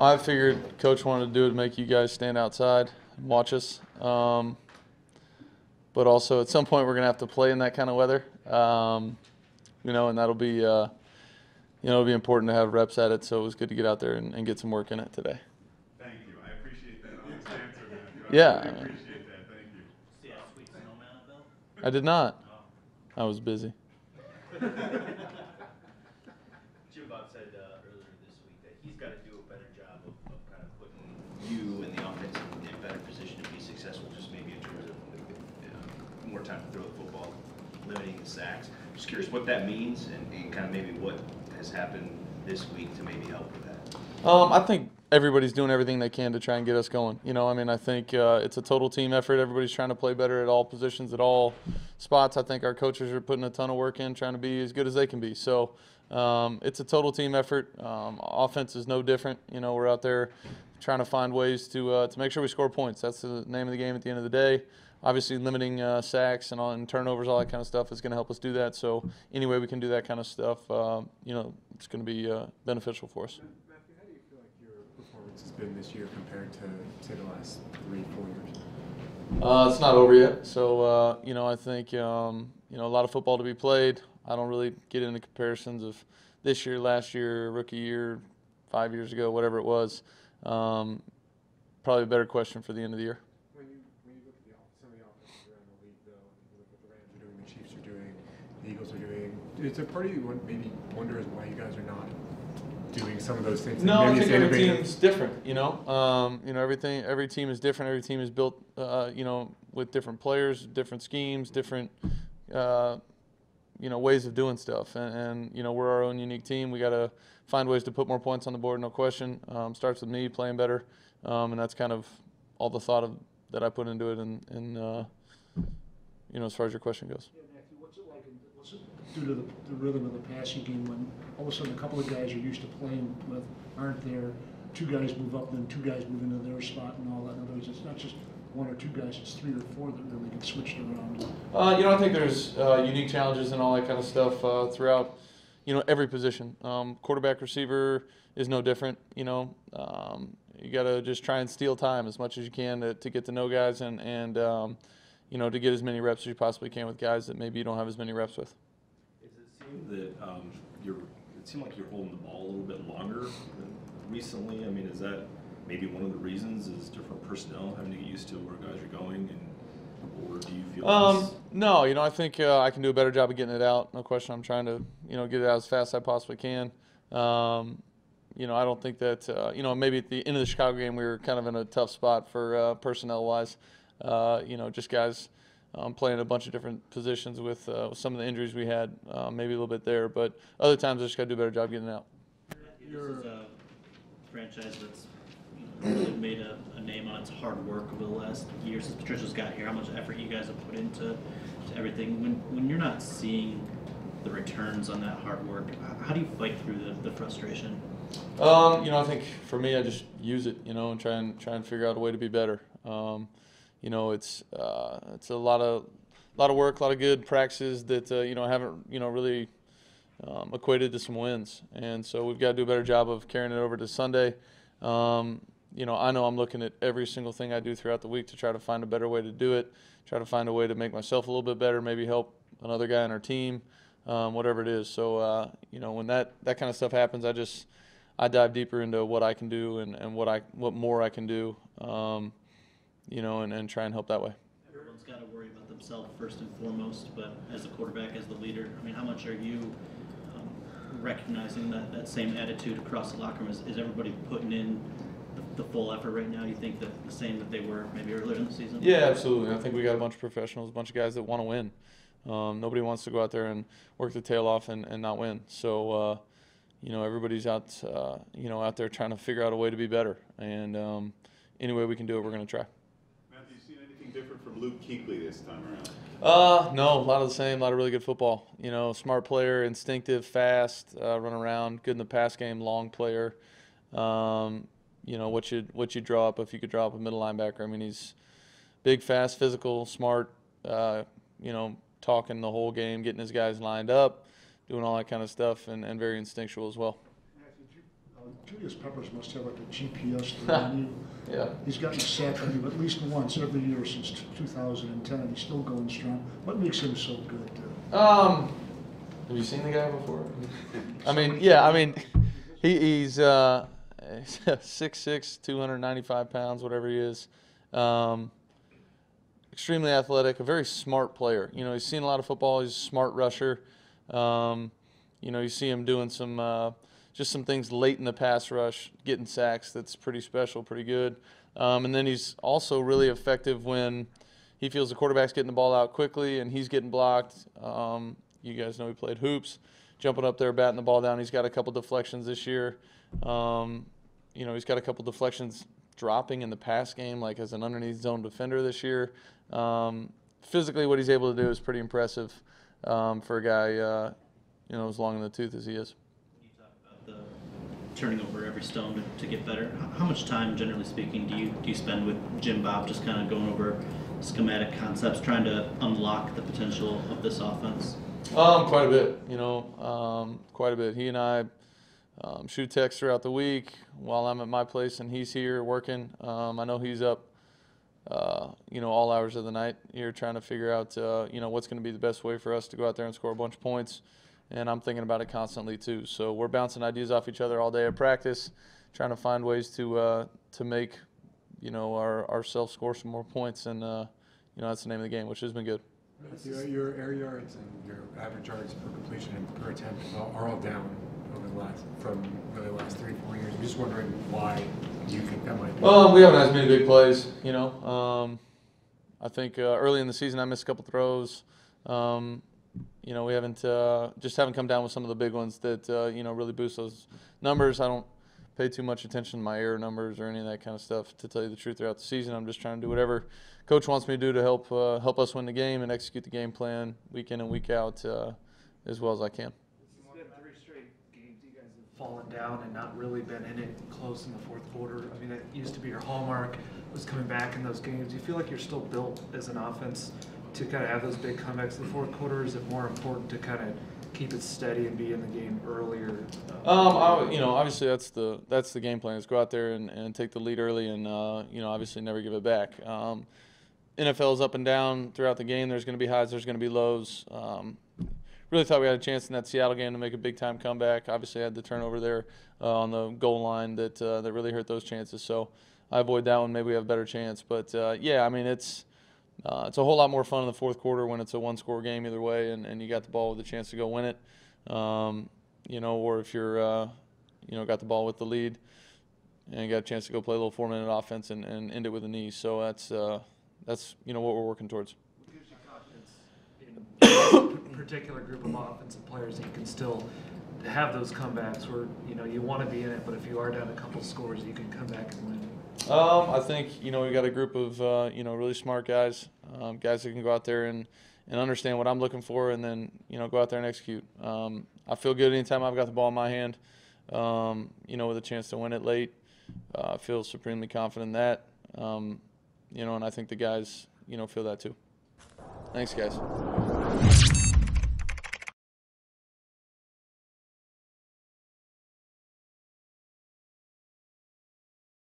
I figured Coach wanted to do it to make you guys stand outside and watch us. But also at some point we're going to have to play in that kind of weather. And that'll be, it'll be important to have reps at it. So it was good to get out there and get some work in it today. Thank you. I appreciate that honest answer, Matthew. Yeah. I really appreciate that. Thank you. See how sweet snowman up, Bill? I did not. I was busy. Jim Bob said earlier this week that he's got to do a better job of kind of putting you and the offense in a better position to be successful, just maybe in terms of more time to throw the football, limiting the sacks. Just curious what that means and kind of maybe what has happened this week to maybe help with that. I think everybody's doing everything they can to try and get us going. I think it's a total team effort. Everybody's trying to play better at all positions, at all spots. I think our coaches are putting a ton of work in, trying to be as good as they can be. So it's a total team effort. Offense is no different. We're out there trying to find ways to make sure we score points. That's the name of the game at the end of the day. Obviously, limiting sacks and turnovers, all that kind of stuff is going to help us do that. So any way we can do that kind of stuff, it's going to be beneficial for us. Matthew, how do you feel like your performance has been this year compared to, say, the last 3-4 years? It's not over yet. So, I think, a lot of football to be played. I don't really get into comparisons of this year, last year, rookie year, 5 years ago, whatever it was. Probably a better question for the end of the year. When you look at some of the offenses around the league, though, you look at what the Rams are doing, the Chiefs are doing, the Eagles are doing, is there part of you maybe wonders why you guys are not doing some of those things? No, I think every team's different. Every team is different. Every team is built, with different players, different schemes, different, ways of doing stuff. And we're our own unique team. We got to find ways to put more points on the board, no question. Starts with me playing better, and that's kind of all the thought that I put into it. And as far as your question goes. Yeah, Matthew, what's it like? What's it due to the rhythm of the passing game when all of a sudden a couple of guys you're used to playing with aren't there? Two guys move up, then two guys move into their spot, and all that. In other words, it's not just one or two guys; it's three or four that really get switched around. I think there's unique challenges and all that kind of stuff throughout, every position. Quarterback, receiver is no different. You got to just try and steal time as much as you can to get to know guys and to get as many reps as you possibly can with guys that maybe you don't have as many reps with. Does it seem that it seemed like you're holding the ball a little bit longer than recently? I mean, is that maybe one of the reasons? Is different personnel having to get used to where guys are going, or do you feel? No, I think I can do a better job of getting it out. No question. I'm trying to get it out as fast as I possibly can. I don't think that maybe at the end of the Chicago game we were kind of in a tough spot for personnel-wise. Just guys playing a bunch of different positions with some of the injuries we had, maybe a little bit there. But other times I just got to do a better job getting it out. This is a franchise that's really made a name on its hard work over the last year since Patricia's got here. How much effort you guys have put into everything. When you're not seeing the returns on that hard work, how do you fight through the frustration? I think for me, I just use it, and try and figure out a way to be better. It's a lot of work, a lot of good practices that haven't really equated to some wins, and so we've got to do a better job of carrying it over to Sunday. I know I'm looking at every single thing I do throughout the week to try to find a better way to do it, try to find a way to make myself a little bit better, maybe help another guy on our team, whatever it is. So when that kind of stuff happens, I dive deeper into what I can do and what more I can do, and try and help that way. Everyone's got to worry about themselves first and foremost, but as a quarterback, as the leader, I mean, how much are you recognizing that same attitude across the locker room? Is everybody putting in the full effort right now? You think that the same that they were maybe earlier in the season? Yeah, absolutely. I think we got a bunch of professionals, a bunch of guys that want to win. Nobody wants to go out there and work the tail off and not win. So, everybody's out there trying to figure out a way to be better. And any way we can do it, we're going to try. Matthew, you seen anything different from Luke Kuechly this time around? No, a lot of the same, a lot of really good football. Smart player, instinctive, fast, run around, good in the pass game, long player. What you draw up if you could draw up a middle linebacker. I mean, he's big, fast, physical, smart, talking the whole game, getting his guys lined up, doing all that kind of stuff, and very instinctual as well. Matthew, Julius Peppers must have like a GPS thing on you. Yeah. He's gotten a sack on you at least once every year since 2010, and he's still going strong. What makes him so good? Have you seen the guy before? I mean, yeah. I mean, he's 6'6", 295 pounds, whatever he is. Extremely athletic, a very smart player. You know, he's seen a lot of football. He's a smart rusher. You know, you see him doing some just some things late in the pass rush, getting sacks. That's pretty special, pretty good. And then he's also really effective when he feels the quarterback's getting the ball out quickly and he's getting blocked. You guys know he played hoops, jumping up there, batting the ball down. He's got a couple deflections this year. You know, he's got a couple deflections dropping in the pass game, like as an underneath zone defender this year. Physically, what he's able to do is pretty impressive for a guy, you know, as long in the tooth as he is. You talk about the turning over every stone to get better. How much time, generally speaking, do you spend with Jim Bob just kind of going over schematic concepts, trying to unlock the potential of this offense? Quite a bit, you know, quite a bit. He and I shoot texts throughout the week while I'm at my place and he's here working. I know he's up, you know, all hours of the night here trying to figure out, you know, what's going to be the best way for us to go out there and score a bunch of points. And I'm thinking about it constantly too. So we're bouncing ideas off each other all day at practice, trying to find ways to make, you know, ourselves score some more points. And, you know, that's the name of the game, which has been good. Your air yards and your average yards per completion and per attempt are all down over the last 3-4 years. I'm just wondering why you think that might be. We haven't had as many big plays, you know. I think early in the season I missed a couple throws. You know, we haven't come down with some of the big ones that you know, really boost those numbers. I don't pay too much attention to my error numbers or any of that kind of stuff, to tell you the truth. Throughout the season, I'm just trying to do whatever coach wants me to do to help us win the game and execute the game plan week in and week out as well as I can. It's been 3 straight games you guys have fallen down and not really been in it close in the fourth quarter. I mean, that used to be your hallmark, was coming back in those games. Do you feel like you're still built as an offense to kind of have those big comebacks in the fourth quarter? Is it more important to kind of keep it steady and be in the game earlier? You know, obviously that's the game plan, is go out there and take the lead early and you know, obviously never give it back. NFL is up and down throughout the game. There's going to be highs, there's going to be lows. Really thought we had a chance in that Seattle game to make a big-time comeback. Obviously, I had the turnover there on the goal line that really hurt those chances. So I avoid that one. Maybe we have a better chance. But, yeah, I mean, it's a whole lot more fun in the fourth quarter when it's a one-score game either way and you got the ball with a chance to go win it. You know, or if you're, you know, got the ball with the lead and you got a chance to go play a little 4-minute offense and end it with a knee. So that's you know, what we're working towards. What gives you confidence in a particular group of offensive players that you can still have those comebacks where, you know, you want to be in it, but if you are down a couple scores, you can come back and win? I think, you know, we got a group of, you know, really smart guys, guys that can go out there and understand what I'm looking for and then, you know, go out there and execute. I feel good anytime I've got the ball in my hand, you know, with a chance to win it late. I feel supremely confident in that, you know, and I think the guys, you know, feel that too. Thanks, guys.